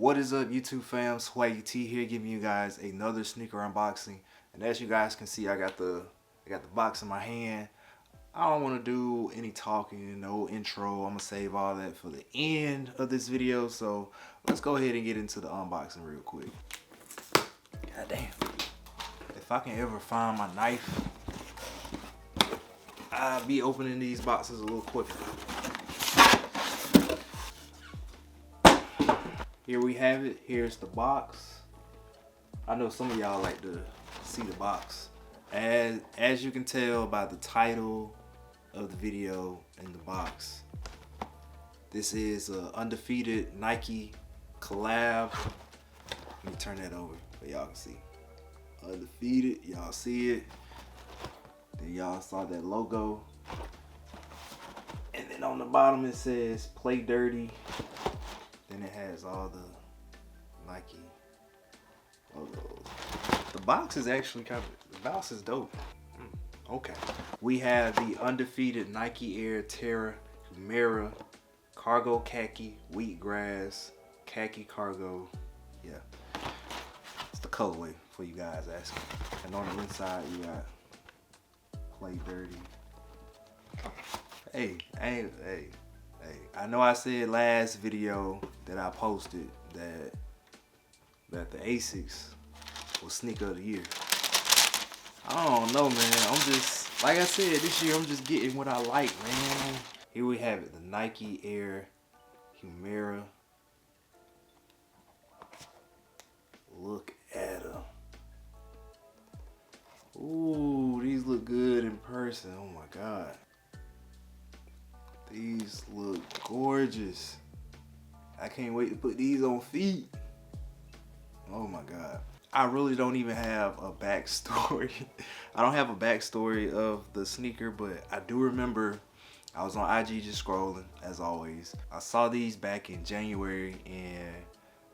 What is up, YouTube fam? Swaggy T here, giving you guys another sneaker unboxing. And as you guys can see, I got the box in my hand. I don't want to do any talking, no intro. I'm gonna save all that for the end of this video. So let's go ahead and get into the unboxing real quick. God damn! If I can ever find my knife, I'll be opening these boxes a little quicker. Here we have it. Here's the box. I know some of y'all like to see the box. As you can tell by the title of the video and the box, this is an Undefeated Nike collab. Let me turn that over so y'all can see. Undefeated, y'all see it. Then y'all saw that logo. And then on the bottom it says "Play Dirty." Then it has all the Nike logos. The box is actually the box is dope. Okay. We have the Undefeated Nike Air Terra Humara Cargo Khaki Wheatgrass Khaki Cargo. Yeah. It's the colorway for you guys asking. And on the inside you got "Play Dirty." Hey. I know I said last video that I posted that the Asics was sneaker of the year. I don't know, man. I'm just, like I said, this year I'm just getting what I like, man. Here we have it, the Nike Air Humara. Look at them. Ooh, these look good in person. Oh my God. These look gorgeous. I can't wait to put these on feet. Oh my God. I really don't even have a backstory. I don't have a backstory of the sneaker, but I do remember I was on IG just scrolling, as always. I saw these back in January, and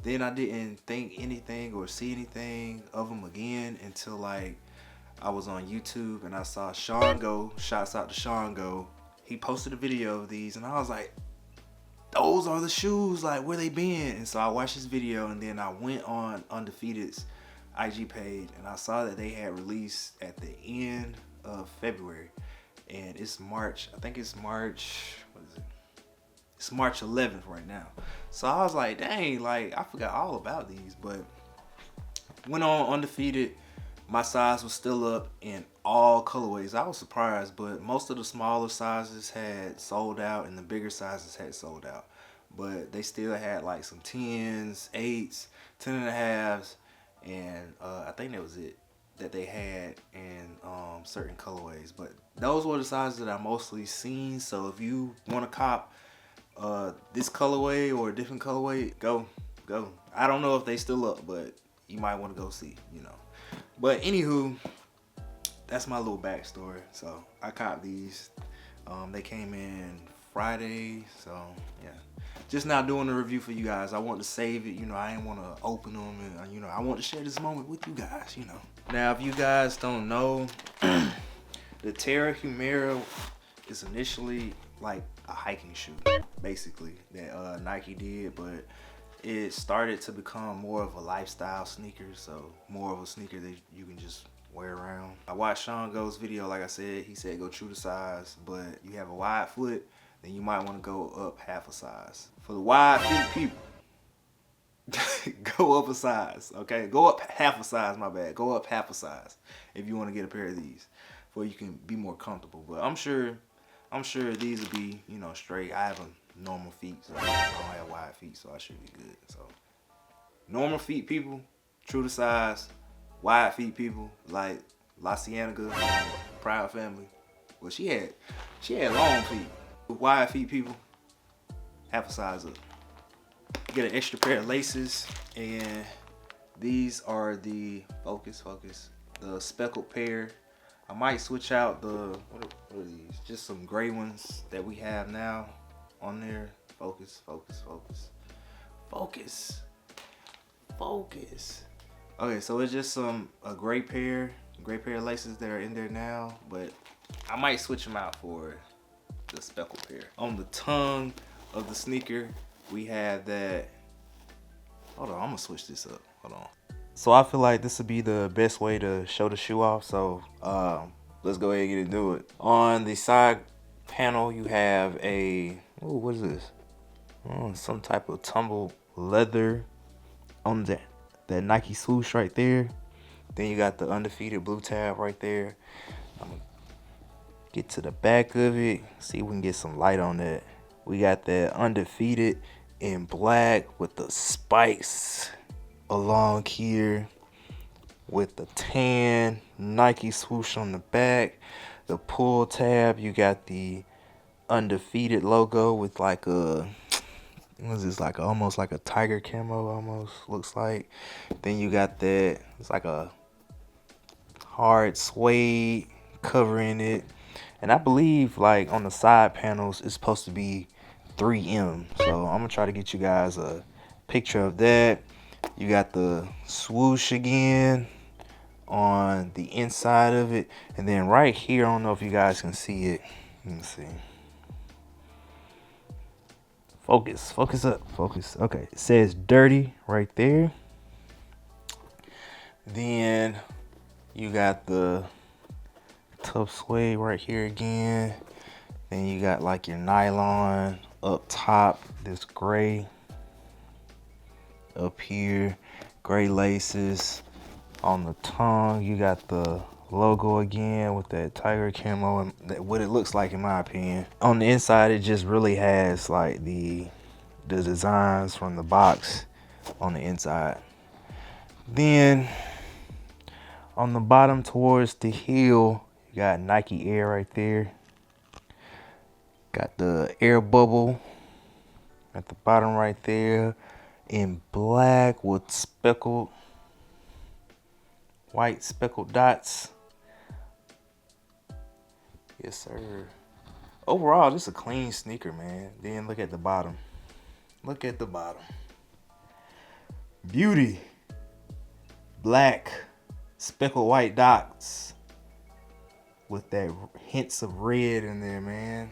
then I didn't think anything or see anything of them again until like I was on YouTube and I saw Sean Go. Shouts out to Sean Go. He posted a video of these and I was like, those are the shoes, like where they been? And so I watched this video and then I went on Undefeated's IG page and I saw that they had released at the end of February. And it's March, I think it's March, what is it? It's March 11th right now. So I was like, dang, like I forgot all about these, but went on Undefeated. My size was still up in all colorways. I was surprised, but most of the smaller sizes had sold out and the bigger sizes had sold out. But they still had like some 10s, 8s, 10.5s, and I think that was it that they had in certain colorways. But those were the sizes that I mostly seen. So if you want to cop this colorway or a different colorway, go. I don't know if they still up, but you might want to go see, you know. But anywho, that's my little backstory. So I copped these. They came in Friday, so yeah. Just now doing a review for you guys. I want to save it, you know. I didn't want to open them, and you know, I want to share this moment with you guys, you know. Now, if you guys don't know, the Terra Humara is initially like a hiking shoe, basically, that Nike did, but it started to become more of a lifestyle sneaker, so more of a sneaker that you can just wear around. I watched Sean Go's video, like I said, he said go true to size, but you have a wide foot, then you might want to go up half a size. For the wide feet people, go up a size, okay? Go up half a size, my bad. Go up half a size if you want to get a pair of these, so you can be more comfortable. But I'm sure these will be, you know, straight. I have a normal feet, so I don't have wide feet, so I should be good. So normal feet people, true to size. Wide feet people like La Cienega, Proud Family. Well, she had long feet. Wide feet people, half a size up. You get an extra pair of laces, and these are the focus, the speckled pair. I might switch out the what are these? Just some gray ones that we have now on there. Focus. Okay, so it's just a gray pair of laces that are in there now, but I might switch them out for the speckled pair. On the tongue of the sneaker, we have that Hold on, I'm gonna switch this up. Hold on. So I feel like this would be the best way to show the shoe off. So let's go ahead and get into it. On the side panel, you have a, oh, what is this? Oh, some type of tumbled leather on that Nike swoosh right there. Then you got the undefeated blue tab right there. I'm gonna get to the back of it, see if we can get some light on that. We got that undefeated in black with the spikes along here with the tan Nike swoosh on the back. The pull tab, you got the undefeated logo with like a, what is this, like almost like a tiger camo, almost looks like. Then you got that, it's like a hard suede covering it. And I believe like on the side panels it's supposed to be 3M. So I'm gonna try to get you guys a picture of that. You got the swoosh again on the inside of it, and then right here, I don't know if you guys can see it. Let me see. Focus up, focus. Okay, it says dirty right there. Then you got the tough suede right here again. Then you got like your nylon up top, this gray up here, gray laces on the tongue. You got the logo again with that tiger camo and what it looks like in my opinion. On the inside, it just really has like the designs from the box on the inside. Then on the bottom towards the heel, you got Nike Air right there. Got the air bubble at the bottom right there in black with speckled, white speckled dots. Yes, sir. Overall, just a clean sneaker, man. Then look at the bottom. Look at the bottom. Beauty. Black, speckled white dots with that hints of red in there, man.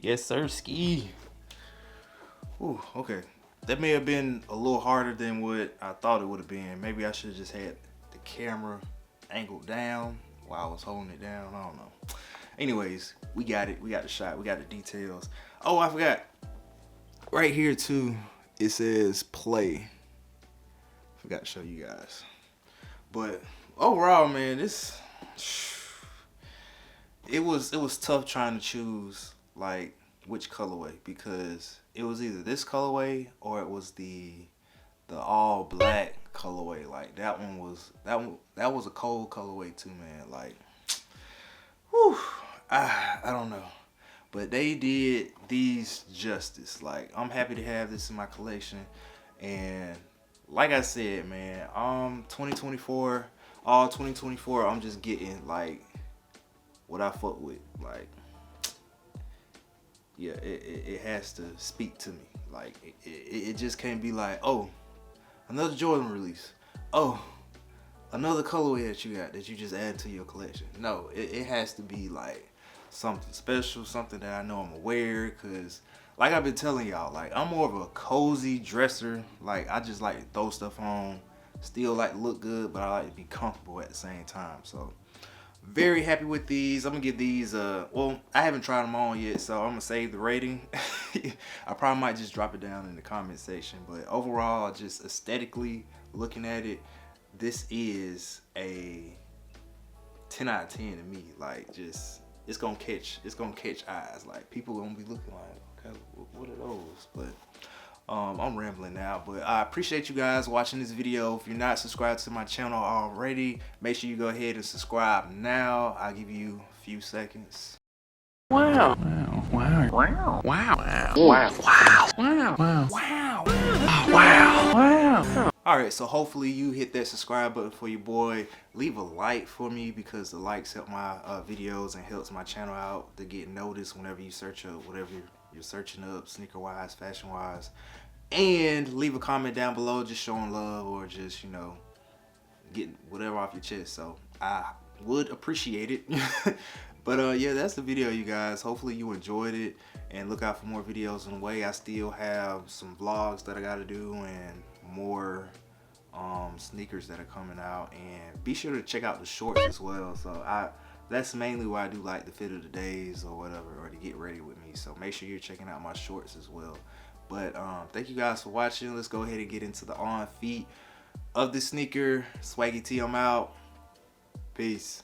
Yes, sir, ski. Ooh, okay. That may have been a little harder than what I thought it would have been. Maybe I should have just had the camera angled down while I was holding it down. I don't know. Anyways, we got it. We got the shot. We got the details. Oh, I forgot. Right here, too, it says play. Forgot to show you guys. But overall, man, it was tough trying to choose like which colorway, because it was either this colorway or it was the all black colorway. Like that was a cold colorway too, man. Like, whew, I don't know, but they did these justice. Like, I'm happy to have this in my collection. And like I said, man, 2024, all 2024, I'm just getting like what I fuck with. Like, yeah, it has to speak to me. Like, it just can't be like, oh, another Jordan release. Oh, another colorway that you got that you just add to your collection. No, it has to be like something special, something that I know I'm gonna wear. Cause like I've been telling y'all, like I'm more of a cozy dresser. Like I just like to throw stuff on, still like to look good, but I like to be comfortable at the same time. So very happy with these. I'm gonna give these well, I haven't tried them on yet, so I'm gonna save the rating. I probably might just drop it down in the comment section, but overall, just aesthetically looking at it, this is a 10 out of 10 to me. Like, just it's gonna catch eyes. Like, people gonna be looking like, okay, what are those? But I'm rambling now, but I appreciate you guys watching this video. If you're not subscribed to my channel already, make sure you go ahead and subscribe now. I'll give you a few seconds. Wow. Wow. Wow. Wow. Wow. Wow. Wow. Wow. Wow. Wow. Wow. Wow. Alright, so hopefully you hit that subscribe button for your boy. Leave a like for me, because the likes help my videos and helps my channel out to get noticed whenever you search up whatever you're searching up, sneaker wise, fashion wise. And leave a comment down below just showing love, or just, you know, getting whatever off your chest. So I would appreciate it. But yeah, that's the video, you guys. Hopefully you enjoyed it, and look out for more videos on the way. I still have some vlogs that I gotta do and more sneakers that are coming out, and be sure to check out the shorts as well. So that's mainly why I do like the fit of the days or whatever, or to get ready with me. So make sure you're checking out my shorts as well. But thank you guys for watching. Let's go ahead and get into the on feet of the sneaker. Swaggy T, I'm out. Peace.